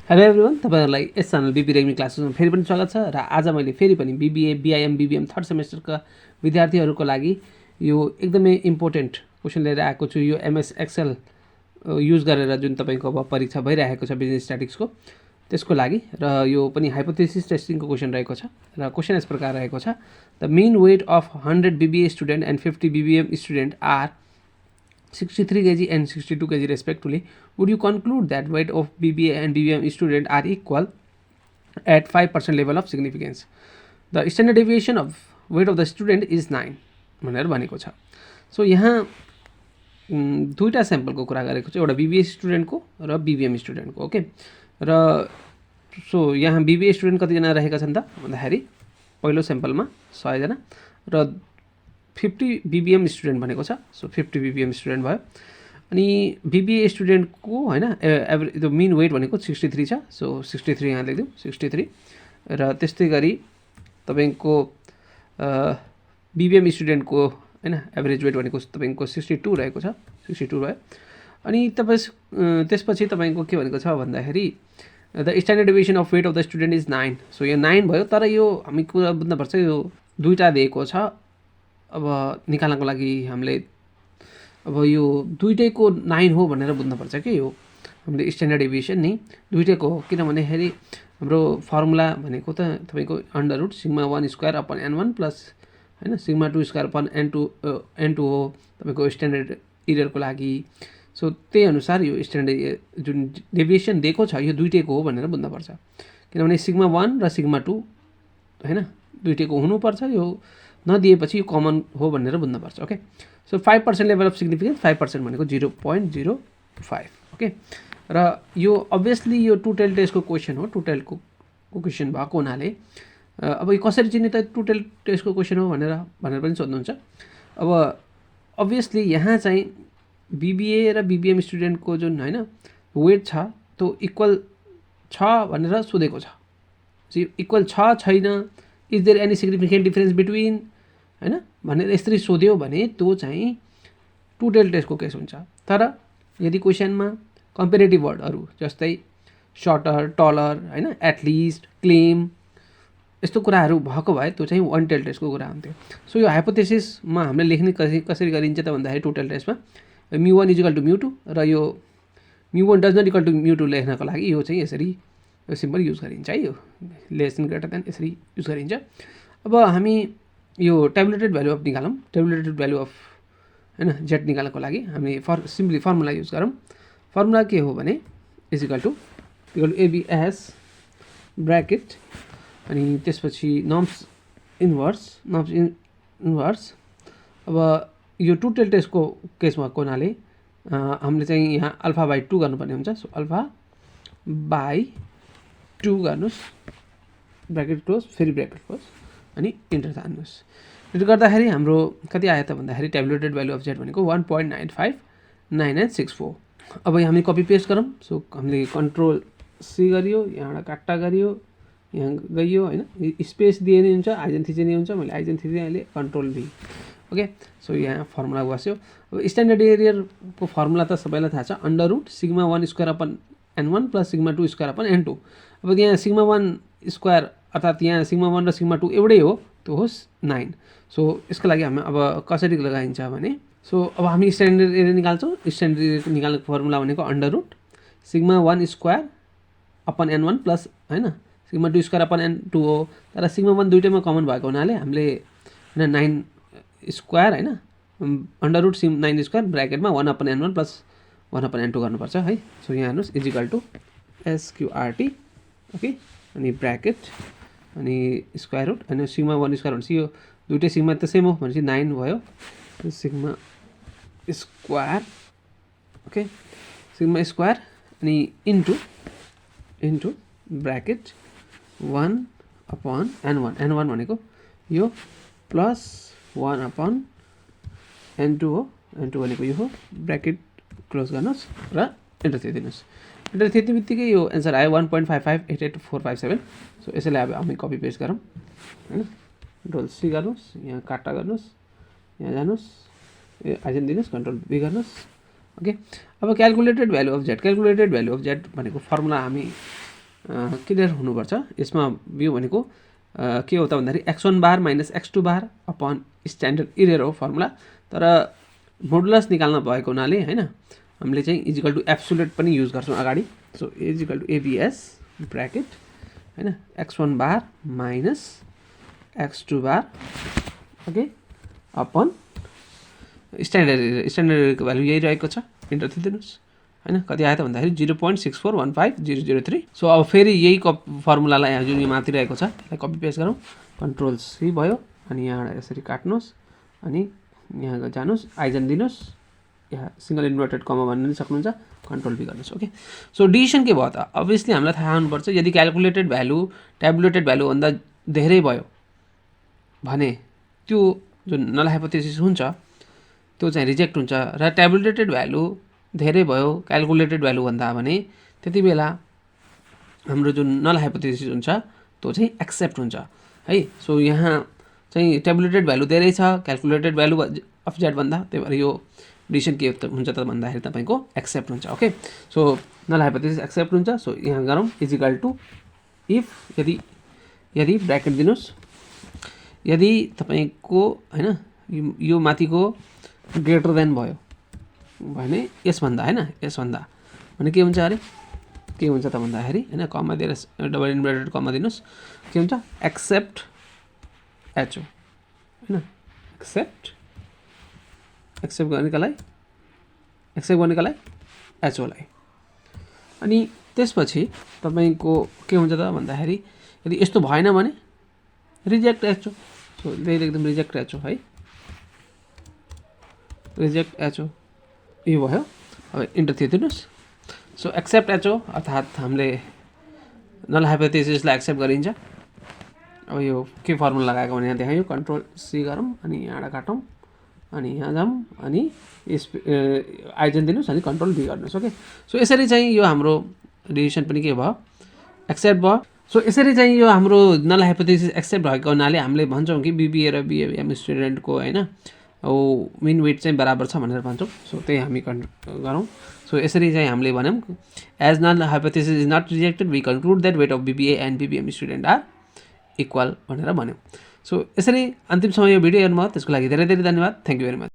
Hello everyone, तपाईहरुलाई यस channel बीबी रेग्मी क्लासेसमा फेरि पनि स्वागत छ। र आज मैले फेरि पनि बीबीए बीआईएम बीबीएम थर्ड सेमेस्टरका विद्यार्थीहरूको लागि यो एकदमै इम्पोर्टेन्ट क्वेशन लिएर आएको छु। यो एमएस एक्सेल युज गरेर जुन तपाईको अब परीक्षा भइरहेको छ बिजनेस स्ट्याटिक्सको, त्यसको लागि। र यो पनि हाइपोथेसिस टेस्टिङको क्वेशन रहेको छ। र क्वेशन यस प्रकार रहेको छ, the mean weight of 100 BBA student and 50 BBM student are 63 kg and 62 kg respectively. Would you conclude that weight of BBA and BBM student are equal at 5% level of significance? The standard deviation of weight of the student is 9 भनेर भनेको छ। So यहाँ दुईटा स्याम्पलको कुरा गरेको छु, एउटा BBA स्टुडेन्टको र बीबीएम स्टुडेन्टको। ओके, र सो यहाँ बीबीए स्टुडेन्ट कतिजना रहेका छन् त भन्दाखेरि पहिलो स्याम्पलमा 100 जना र 50 बीबीएम स्टुडेन्ट भनेको छ। सो 50 बीबीएम स्टुडेन्ट भयो। अनि बीबीए स्टुडेन्टको हैन एभरेज त्यो मिन वेट भनेको 63 छ। सो 63 यहाँ लेख्दिउँ 63। र त्यस्तै गरी तपाईको बीबीएम स्टुडेन्टको हैन एभरेज वेट भनेको तपाईको 62 रहेको छ। 62 भयो। अनि त्यसपछि तपाईको के भनेको छ भन्दाखेरि the standard deviation of weight of the student is 9। So यो 9 भयो। तर यो हामी कुरा बुझ्नुपर्छ, यो दुईटा दिएको छ। अब निकाल्नको लागि हामीले अब यो दुईटैको 9 हो भनेर बुझ्नुपर्छ कि यो हामीले स्ट्यान्डर्ड डेभिएसन नि दुईटैको हो। किनभने हाम्रो फर्मुला भनेको त तपाईको under root sigma 1 square upon n1 plus हैन सिग्मा 2 स्क्वायर अपन n2 हो तपाईको स्ट्यान्डर्ड एररको लागि। सो त्यही अनुसार यो स्ट्यान्डर्ड जुन डेभिएसन दिएको छ यो दुईटैको हो भनेर बुझ्नुपर्छ। किनभने सिग्मा 1 र सिग्मा 2 हैन दुईटैको हुनुपर्छ। यो नदिएपछि यो कमन हो भनेर बुझ्नुपर्छ। Okay, so 5% level of significance 5% भनेको 0.05। ओके, र यो अभियसली यो टोटल टेस्टको क्वेशन हो। टोटलको क्वेशन भएको हुनाले अब यो कसरी चिन्ने त टोटल टेस्टको क्वेशन हो भनेर पनि सोध्नुहुन्छ। अब अभियसली यहाँ चाहिँ बीबीए र बीबीएम स्टुडेन्टको जुन हैन वेट छ त्यो इक्वल छ भनेर सोधेको छ। इक्वल छ छैन, is there any significant difference between हैन भनेर यसरी सोध्यो भने त्यो चाहिँ टोटल टेस्टको केस हुन्छ। तर यदि क्वेशनमा कम्पेरेटिभ वर्डहरू जस्तै सर्टर, टलर हैन एटलिस्ट, क्लेम यस्तो कुराहरू भएको भए त्यो चाहिँ वान टेल टेस्टको कुरा हुन्थ्यो। सो यो हाइपोथेसिसमा हामीले लेख्ने कसरी गरिन्छ त भन्दाखेरि टोटल टेस्टमा μ1 इक्वल टु μ2 र यो μ1 डज नट इक्वल टु μ2 लेख्नको लागि यो चाहिँ यसरी यो सिम्बल युज गरिन्छ है। यो लेस देन ग्रेटर देन यसरी युज गरिन्छ। अब हामी यो ट्याबुलेटेड भ्यालु अफ निकालौँ। ट्याबुलेटेड भ्यालु अफ हैन जेड निकाल्नको लागि हामी सिम्पली फर्मुला युज गरौँ। फर्मुला के हो भने is equal to ABS bracket अनि त्यसपछि नर्म्स इन्भर्स। अब यो टोटल टेस्टको केसमा हुनाले हामीले चाहिँ यहाँ अल्फा बाई 2 गर्नुपर्ने हुन्छ। सो अल्फा बाई 2 गर्नुस्, ब्र्याकेट क्लोज, फेरि ब्र्याकेट क्लोज अनि इन्टर हान्नुस्। यो गर्दाखेरि हाम्रो कति आयो त भन्दाखेरि ट्याबुलेटेड भ्यालु अफ जेड भनेको 1.959964। अब हामी कपी पेस्ट गरौँ। सो हामीले कन्ट्रोल सी गरियो, यहाँबाट काट्टा गरियो, यहाँ गइयो हैन, स्पेस दिए नि हुन्छ, आइजन थिचेनी हुन्छ। मैले आइजन थिचेँ, अहिले कन्ट्रोल भी। ओके, सो यहाँ फर्मुला बस्यो। अब स्ट्यान्डर्ड एररको फर्मुला त सबैलाई थाहा छ, under root sigma 1 square upon n1 plus sigma 2 square upon n2। अब यहाँ सिग्मा 1 स्क्वायर अर्थात् यहाँ सिग्मा 1 र सिग्मा 2 एउटै हो, त्यो होस् 9। सो यसको लागि हामी अब कसरी लगाइन्छ भने सो अब हामी स्ट्यान्डर्ड एरर निकाल्छौँ। स्ट्यान्डर्ड एरर निकाल्ने फर्मुला भनेको under root sigma 1 square upon n1 plus हैन सिग्मा 2 स्क्वायर अपन n2 हो। तर सिग्मा 1 दुईटैमा कमन भएको हुनाले हामीले हैन 9 स्क्वायर हैन अंडर रुट 9 स्क्वायर ब्र्याकेटमा 1 upon n1 plus 1 upon n2 गर्नुपर्छ है। सो यहाँ हेर्नुस् is equal to SQRT। Okay, अनि ब्र्याकेट अनि स्क्वायर रुट अनि सिग्मा 1 स्क्वायर भनेपछि यो दुईटै सिग्मा त सेम हो भनेपछि 9 भयो। Sigma square okay sigma square अनि इन्टु ब्र्याकेट 1 अपन n1 भनेको यो प्लस 1 अपन n2 हो। n2 भनेको यो हो, ब्र्याकेट क्लोज गर्नुहोस् र इन्टर थिचिदिनुहोस्। इन्टर थिच्ने बित्तिकै यो एन्सर आयो 1.5588457। सो यसैलाई अब हामी कपी पेस्ट गरौँ हैन। कन्ट्रोल सी गर्नुहोस्, यहाँ काट्टा गर्नुहोस्, यहाँ जानुहोस्, आइजन दिनुहोस्, कन्ट्रोल बी गर्नुहोस्। ओके, अब क्यालकुलेटेड भ्यालु अफ जेड भनेको फर्मुला हामी क्लियर हुनुपर्छ। यसमा यो भनेको के हो त भन्दाखेरि x1 bar minus x2 bar upon standard error हो फर्मुला, तर मोडुलस निकाल्न भएको हुनाले हैन हामीले चाहिँ इजिकल टु एब्सोल्युट पनि युज गर्छौँ अगाडि। So equal to ABS bracket हैन x1 bar minus x2 bar okay upon स्ट्यान्डर्डको भ्यालु यही रहेको छ। इन्टर थिच्दिनुस् हैन कति आयो त भन्दाखेरि 0.6415003। सो अब फेरि यही फर्मुलालाई जुन यो माथि रहेको छ यसलाई कपी पेस्ट गरौँ, कन्ट्रोल सी भयो अनि यहाँबाट यसरी काट्नुहोस् अनि यहाँ जानुहोस् आइजन दिनुहोस्, यहाँ सिंगल इन्भर्टेड कमा भन्न पनि सक्नुहुन्छ, कन्ट्रोल भी गर्नुहोस् ओके। सो डिसिसन के भयो त अभियसली हामीलाई थाहा हुनुपर्छ यदि क्यालकुलेटेड भ्यालु ट्याबुलेटेड भ्यालु भन्दा धेरै भयो भने त्यो जुन नल हाइपोथेसिस हुन्छ त्यो चाहिँ रिजेक्ट हुन्छ, र ट्याबुलेटेड भ्यालु धेरै भयो क्यालकुलेटेड भ्यालु भन्दा भने त्यति बेला हाम्रो जुन नल हाइपोथेसिस हुन्छ त्यो चाहिँ एक्सेप्ट हुन्छ है। सो यहाँ चाहिँ ट्याबुलेटेड भ्यालु धेरै छ क्यालकुलेटेड भ्यालु अफ जेड भन्दा, त्यही भएर यो डिसिसन के हुन्छ त भन्दाखेरि तपाईँको एक्सेप्ट हुन्छ okay. So null hypothesis accept हुन्छ। सो यहाँ गरौँ इजिकल टु इफ यदि ब्र्याकेट दिनुहोस्, यदि तपाईँको हैन यो माथिको ग्रेटर देन भयो भने यसभन्दा हैन यसभन्दा भने के हुन्छ अरे के हुन्छ त भन्दाखेरि हैन कमा दिएर डबल इन्भर्टेड कमा दिनुहोस्, के हुन्छ एक्सेप्ट एचओ हैन एक्सेप्ट गर्नेका लागि एचओलाई। अनि त्यसपछि तपाईँको के हुन्छ त भन्दाखेरि यदि यस्तो भएन भने रिजेक्ट एचओ। सो एकदम रिजेक्ट एचओ है, रिजेक्ट एचओ यो भयो। अब इन्टर थिच्दिनुस्। सो एक्सेप्ट एचओ अर्थात् हामीले नल हाइपोथेसिसलाई एक्सेप्ट गरिन्छ। अब यो के फर्मुला लगाएको भने यहाँ देखायो, कन्ट्रोल सी गरौँ अनि यहाँबाट काटौँ अनि यहाँ जाऊँ अनि आइजन दिनुहोस् अनि कन्ट्रोल बी गर्नुहोस् ओके। सो यसरी चाहिँ यो हाम्रो डिसिसन पनि के भयो एक्सेप्ट भयो। सो यसरी चाहिँ यो हाम्रो नल हाइपोथेसिस एक्सेप्ट भएको हुनाले हामीले भन्छौँ कि बीबीए र बीएम स्टुडेन्टको हैन मिन वेट चाहिँ बराबर छ भनेर भन्छौँ। सो त्यही हामी गरौँ। सो यसरी चाहिँ हामीले भन्यौँ as null hypothesis is not rejected we conclude that weight of BBA and BBM student are equal भनेर भन्यौँ। सो यसरी अन्तिमसम्म यो भिडियो हेर्नुभयो त्यसको लागि धेरै धेरै धन्यवाद। Thank you very much.